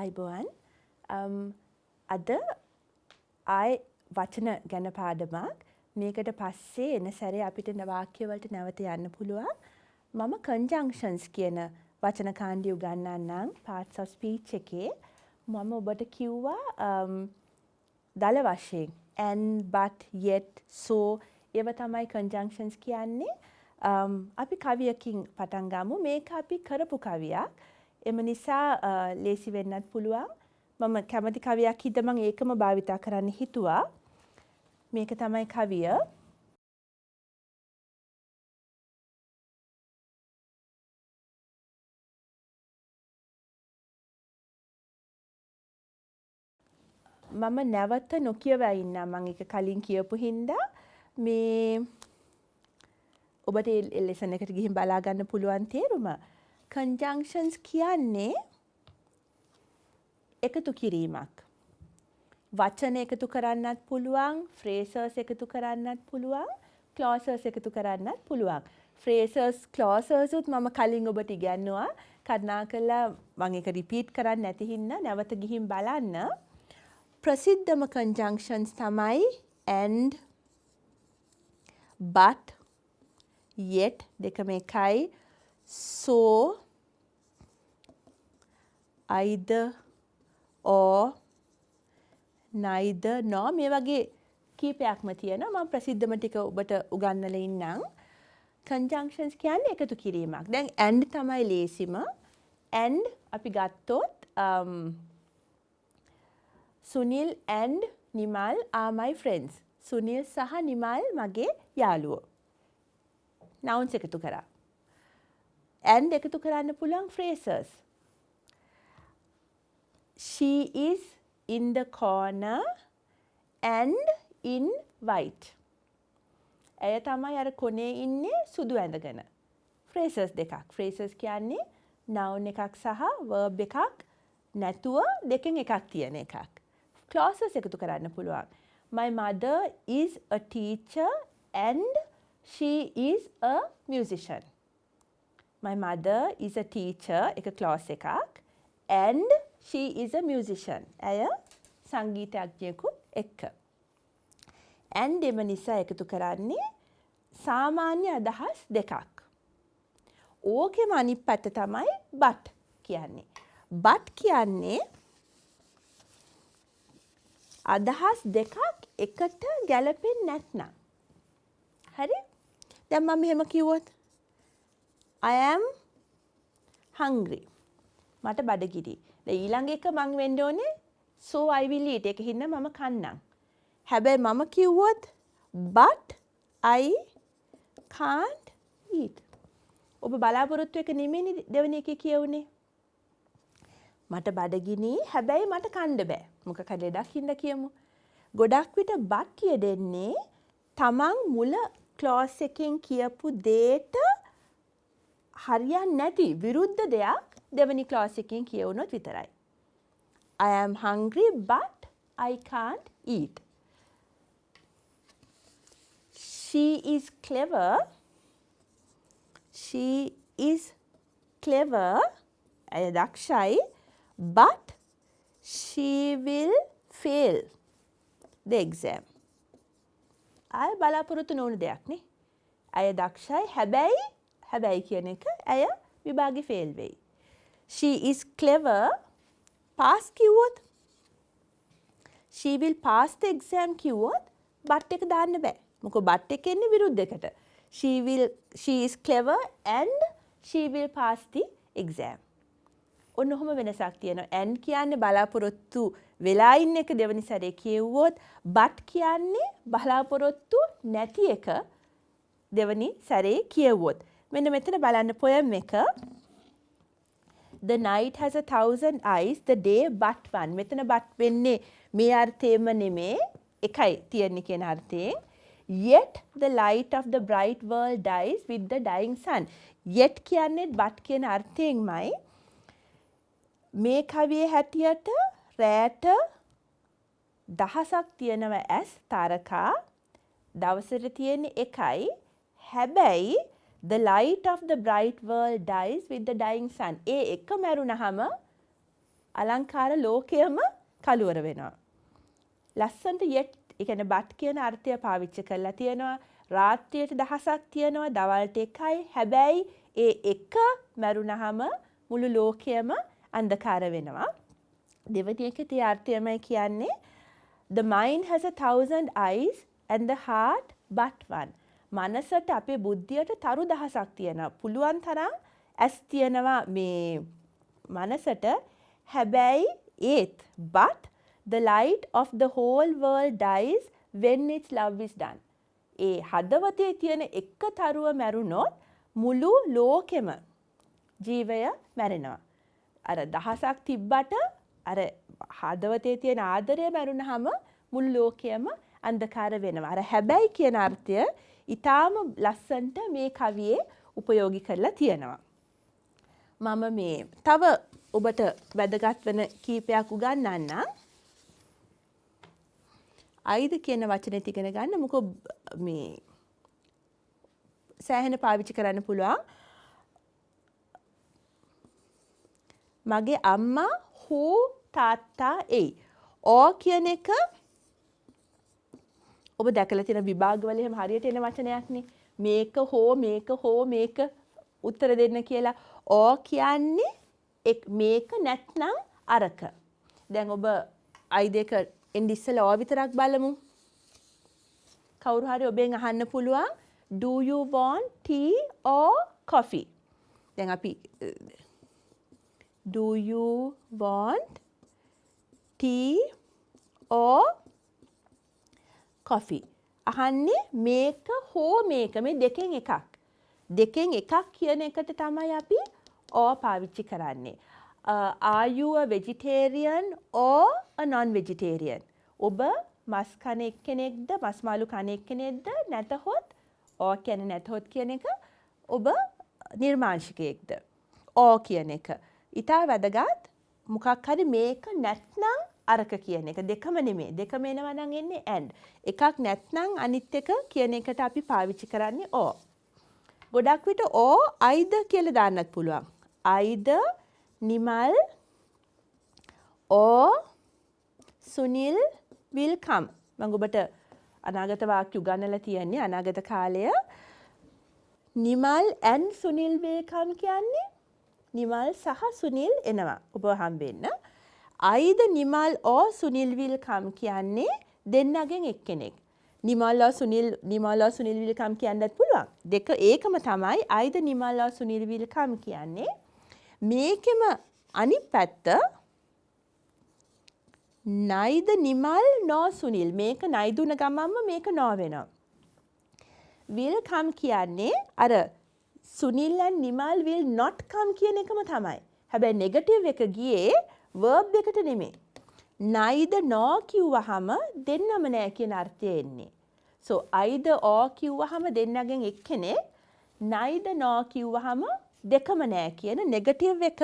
අයිබෝවන් අද ආයි වචන ගැන පාඩමක් මේකට පස්සේ එන සැරේ අපිට වාක්‍ය වලට නැවත යන්න පුළුවන්. මම conjunctions කියන වචන කාණ්ඩය උගන්වන්නම් parts of speech එකේ. මම ඔබට කිව්වා දල වශයෙන් and but yet so ඒව තමයි conjunctions කියන්නේ. අපි කවියකින් පටන් ගමු. මේක අපි කරපු කවියක්. එම නිසා ලේසි වෙන්නත් පුළුවන්. මම කැමති කවියක් හිත මම ඒකම භාවිතා කරන්න හිතුවා. මේක තමයි කවිය. මම නැවත නොකියවා ඉන්නම්. මම ඒක කලින් කියපු හින්දා මේ ඔබට ලෙසන් එකට ගිහින් බලා ගන්න පුළුවන් තේරුම. conjunctions කියන්නේ එකතු කිරීමක්. වචන එකතු කරන්නත් පුළුවන්, phrases එකතු කරන්නත් පුළුවන්, clauses එකතු කරන්නත් පුළුවන්. phrases, clauses උත් මම කලින් ඔබට ඉගැන්නුවා. කරුණාකරලා මම ඒක repeat කරන්න නැති හින්දා නැවත ගිහින් බලන්න. ප්‍රසිද්ධම conjunctions තමයි and, but, yet දෙකම එකයි, so, either, or, neither, nor මේ වගේ කීපයක්ම තියෙනවා. මම ප්‍රසිද්ධම ටික ඔබට උගන්වලා ඉන්නම්. conjunctions කියන්නේ එකතු කිරීමක්. දැන් and තමයි ලේසිම. and අපි ගත්තොත් Sunil and Nimal are my friends. Sunil සහ නිමල් මගේ යාළුවෝ. nouns එකතු කරා. and එකතු කරන්න පුළුවන් phrases. She is in the corner and in white. ඇය තමයි අර කොනේ ඉන්නේ සුදු ඇඳගෙන. phrases දෙකක්. phrases කියන්නේ noun එකක් සහ verb එකක් නැතුව දෙකෙන් එකක් තියෙන එකක්. clauses එකතු කරන්න පුළුවන්. My mother is a teacher and she is a musician. My mother is a teacher එක clause එකක් and she is a musician. ඇය සංගීතඥයෙකුත් එක්ක. and එම නිසා එකතු කරන්නේ සාමාන්‍ය අදහස් දෙකක්. ඕකෙම අනිත් පැත්ත තමයි but කියන්නේ. but කියන්නේ අදහස් දෙකක් එකට ගැලපෙන්නේ නැත්නම්. හරි? දැන් මම මෙහෙම කිව්වොත් I am hungry. මට බඩගිනි. දැන් ඊළඟ එක මං වෙන්න ඕනේ so I will eat. ඒක හින්දා මම කන්නම්. හැබැයි මම කිව්වොත් but I can't eat. ඔබ බලාපොරොත්තු එක නෙමෙයි දෙවෙනි එකේ කියවුනේ. මට බඩගිනි හැබැයි මට කන්න බෑ. මොකක් හරි ලෙඩක් හින්දා කියමු. ගොඩක් විට but කියදෙන්නේ තමන් මුල clause එකෙන් කියපු දෙයට හරියන්නේ නැති විරුද්ධ දෙයක් දෙවෙනි clause එකෙන් කියවුනොත් විතරයි. I am hungry but I can't eat. She is clever. She is clever. ඇය දක්ෂයි. But she will fail the exam. අය බලාපොරොත්තු නොවුණු දෙයක් නේ. අය දක්ෂයි හැබැයි කියන එක ඇය විභාගේ fail වෙයි. She is clever. pass කිව්වොත් she will pass the exam කිව්වොත් but එක දාන්න බෑ. මොකද but එක එන්නේ විරුද්ධ එකට. She is clever and she will pass the exam. ඔන්න ඔහොම වෙනසක් තියෙනවා. and කියන්නේ බලාපොරොත්තු වෙලා ඉන්න එක දෙවෙනි සැරේ කියවුවොත් but කියන්නේ බලාපොරොත්තු නැති එක දෙවෙනි සැරේ කියවුවොත්. මෙන්න මෙතන බලන්න poem එක. The night has 1,000 eyes, the day but one. මෙතන but වෙන්නේ මේ අර්ථයෙන්ම නෙමේ. එකයි තියෙන්නේ කියන අර්ථයෙන්. Yet the light of the bright world dies with the dying sun. Yet කියන්නේ but කියන අර්ථයෙන්මයි. මේ කවියේ හැටියට රැට දහසක් තියෙනවා ඇස් තාරකා. දවසට තියෙන්නේ එකයි. හැබැයි the light of the bright world dies with the dying sun. ඒ එක මැරුණහම අලංකාර ලෝකයම කලවර වෙනවා. ලස්සන්ට yet ඒ කියන්නේ but කියන අර්ථය පාවිච්චි කරලා තියෙනවා. රාත්‍රියට දහසක් තියෙනවා, දවල්ට එකයි. හැබැයි ඒ එක මරුණහම මුළු ලෝකයම අන්ධකාර වෙනවා. දෙවෙනි එකේ තිය අර්ථයමයි කියන්නේ the mind has 1,000 eyes and the heart but one. මනසට අපේ බුද්ධියට තරු දහසක් තියෙනවා. පුළුවන් තරම් ඇස් තියෙනවා මේ මනසට. හැබැයි ඒත් but the light of the whole world dies when its love is done. ඒ හදවතේ තියෙන එක තරුව මැරුණොත් මුළු ලෝකෙම ජීවය මැරෙනවා. අර දහසක් තිබ්බට අර හදවතේ තියෙන ආදරය මැරුණාම මුළු ලෝකයම අන්ධකාර වෙනවා. අර හැබැයි කියන අර්ථය ඊටාම ලස්සන්ට මේ කවියේ උපයෝගී කරලා තියෙනවා. මම මේ තව ඔබට වැදගත් වෙන කීපයක් උගන්වන්නම්. අයිද කියන වචනේ ඉගෙන ගන්න මොකෝ මේ සෑහෙන පාවිච්චි කරන්න පුළුවන්. මගේ අම්මා හෝ තාත්තා එයි. ඕ කියන එක ඔබ දැකලා තියෙන විභාගවල එහෙම හරියට එන වචනයක්නේ. මේක හෝ මේක උත්තර දෙන්න කියලා. ඕ කියන්නේ මේක නැත්නම් අරක. දැන් ඔබ අයි දෙක එන්න ඉස්සෙල්ලා ඕ විතරක් බලමු. කවුරු හරි ඔබෙන් අහන්න පුළුවන් do you want tea or coffee? දැන් අපි do you want tea or coffee? අහන්නේ මේක හෝ මේක මේ දෙකෙන් එකක්. දෙකෙන් එකක් කියන එකට තමයි අපි or පාවිච්චි කරන්නේ. Are you a vegetarian or a non-vegetarian? ඔබ මස් කන එක්කෙනෙක්ද මස් මාළු කන එක්කෙනෙක්ද නැතහොත් or කියන්නේ නැතහොත් කියන එක ඔබ නිර්මාංශිකයෙක්ද? or කියන එක. ඊට වැදගත් මොකක් හරි මේක නැත්නම් අරක කියන එක. දෙකම නෙමෙයි. දෙකම එනවා නම් එන්නේ and. එකක් නැත්නම් අනිත් එක කියන එකට අපි පාවිච්චි කරන්නේ or. ගොඩක් විට or either කියලා දාන්නත් පුළුවන්. either Nimal or Sunil will come. මම ඔබට අනාගත වාක්‍ය උගන්වලා තියන්නේ අනාගත කාලය. Nimal and Sunil will come කියන්නේ නිමල් සහ සුනිල් එනවා ඔබ හම්බෙන්න. either Nimal or Sunil will come කියන්නේ දෙන්නගෙන් එක්කෙනෙක්. Nimal or Sunil will come කියන්නත් පුළුවන්. දෙක ඒකම තමයි either Nimal or Sunil will come කියන්නේ. මේකෙම අනිත් පැත්ත neither Nimal nor Sunil. මේක නයිදුන ගමන්ම මේක නෝ වෙනවා. will come කියන්නේ අර Sunil and Nimal will not come කියන එකම තමයි. හැබැයි නෙගටිව් එක ගියේ verb එකට නෙමෙයි. neither nor කිව්වහම දෙන්නම නෑ කියන අර්ථය එන්නේ. so either or කිව්වහම දෙන්නගෙන් එක්කෙනෙක්, neither nor කිව්වහම දෙකම නෑ කියන නෙගටිව් එක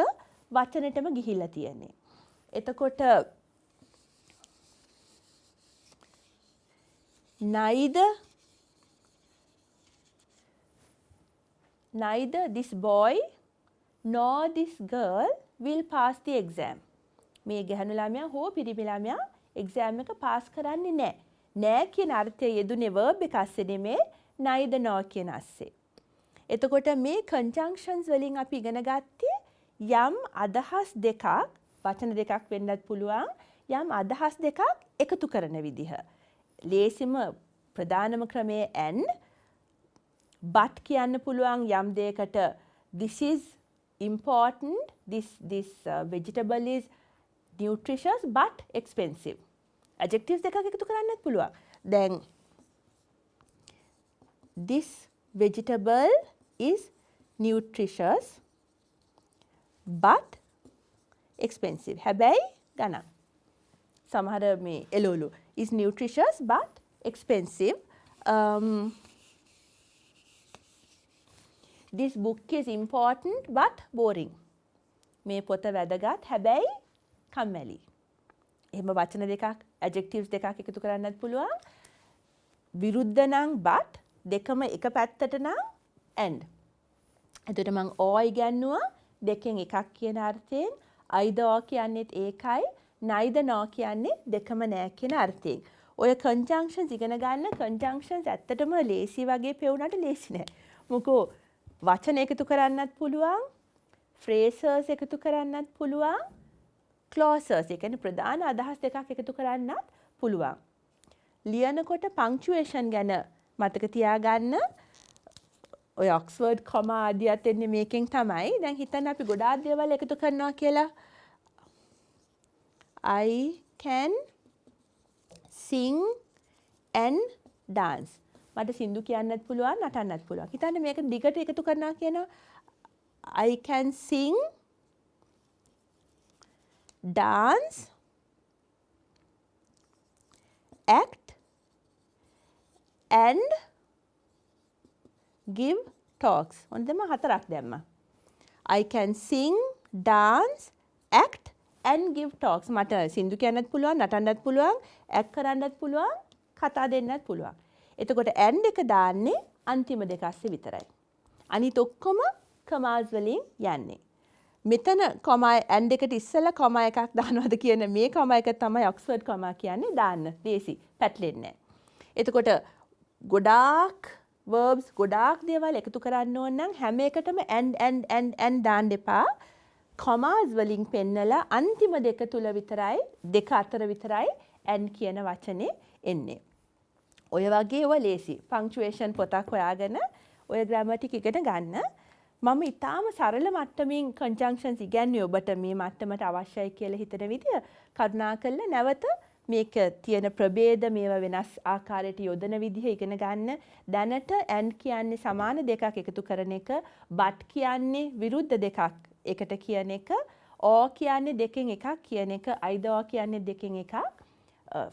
වචනෙටම ගිහිල්ලා තියෙන්නේ. එතකොට neither this boy nor this girl will pass the exam. මේ ගැහණු ළමයා හෝ පිරිමි ළමයා exam එක pass කරන්නේ නැහැ. නෑ කියන අර්ථය යෙදුනේ verb එක ASCII නෙමේ neither nor කියන ASCII. එතකොට මේ conjunctions වලින් අපි ඉගෙන ගත්තේ යම් අදහස් දෙකක්, වචන දෙකක් වෙන්නත් පුළුවන්, යම් අදහස් දෙකක් එකතු කරන විදිහ. ලේසිම ප්‍රධානම ක්‍රමයේ and but කියන්න පුළුවන් යම් දෙයකට this is important, this vegetable is nutritious but expensive. adjectives දෙකක් එකතු කරන්නත් පුළුවන්. දැන් this vegetable is nutritious but expensive. හැබැයි ගණන්. සමහර මේ එළවලු is nutritious but expensive. This book is important but boring. මේ පොත වැදගත් හැබැයි කම්මැලි. එහෙම වචන දෙකක් adjectives දෙකක් එකතු කරන්නත් පුළුවන්. විරුද්ධ නම් but දෙකම එක පැත්තට නම් and. එතකොට මම or ඉගන්නුවා දෙකෙන් එකක් කියන අර්ථයෙන් either or කියන්නේත් ඒකයි, neither nor කියන්නේ දෙකම නෑ කියන අර්ථයෙන්. ඔය conjunctions ඉගෙන ගන්න conjunctions ඇත්තටම ලේසි වගේ පෙවුනට ලේසි නෑ. මොකෝ වචන එකතු කරන්නත් පුළුවන්, phrases එකතු කරන්නත් පුළුවන්, clauses ඒ කියන්නේ ප්‍රධාන අදහස් දෙකක් එකතු කරන්නත් පුළුවන්. ලියනකොට punctuation ගැන මතක තියාගන්න. ඔය ඔක්ස්ෆර්ඩ් කොමා ආදියත් එන්නේ මේකෙන් තමයි. දැන් හිතන්න අපි ගොඩාක් දේවල් එකතු කරනවා කියලා. I can sing and dance. මට සින්දු කියන්නත් පුළුවන්, නටන්නත් පුළුවන්. හිතන්න මේක දිගට එකතු කරනවා කියනවා. I can sing, dance, act and give talks. ඔන්න දැන් මම 4ක් දැම්මා. I can sing, dance, act and give talks. මට සින්දු කියන්නත් පුළුවන්, නටන්නත් පුළුවන්, act කරන්නත් පුළුවන්, කතා දෙන්නත් පුළුවන්. එතකොට and එක දාන්නේ අන්තිම දෙක ASCII විතරයි. අනිත් ඔක්කොම commas වලින් යන්නේ. මෙතන comma and එකට ඉස්සෙල්ලා comma එකක් දානවද කියන මේ comma එක තමයි ඔක්ස්ෆර්ඩ් comma කියන්නේ දාන්න. ලේසි, පැටලෙන්නේ නැහැ. එතකොට ගොඩාක් verbs ගොඩාක් දේවල් එකතු කරන්න ඕන නම් හැම එකටම and දාන්න එපා. commas වලින් පෙන්නලා අන්තිම දෙක තුල විතරයි, දෙක අතර විතරයි and කියන වචනේ එන්නේ. ඔය වගේ ඔය ලේසි. punctuation පොතක් හොයාගෙන ඔය grammar ටික ඉගෙන ගන්න. මම ඊටාම සරල මට්ටමින් conjunctions ඉගැන්වුවේ ඔබට මේ මට්ටමට අවශ්‍යයි කියලා හිතන විදිය කරුණාකරලා නැවත මේක තියෙන ප්‍රභේද මේවා වෙනස් ආකාරයට යොදන විදිහ ඉගෙන ගන්න. දැනට and කියන්නේ සමාන දෙකක් එකතු කරන එක, but කියන්නේ විරුද්ධ දෙකක් එකට කියන එක, or කියන්නේ දෙකෙන් එකක් කියන එක, either or කියන්නේ දෙකෙන් එකක්,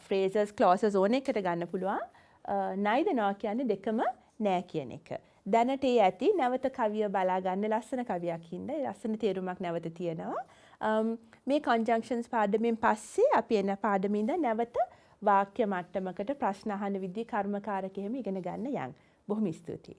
phrases clauses ඕන එකට ගන්න පුළුවන්, neither nor කියන්නේ දෙකම නෑ කියන එක. දැනට ඒ ඇති. නැවත කවිය බලා ගන්න. ලස්සන කවියක් හින්දා ඒ ලස්සන තේරුමක් නැවත තියෙනවා. මේ conjunctions පාඩමෙන් පස්සේ අපි එන පාඩමින් ඉඳන් නැවත වාක්‍ය මට්ටමකට ප්‍රශ්න අහන විදිහ කර්මකාරක එහෙම ඉගෙන ගන්න යන්. බොහොම ස්තුතියි.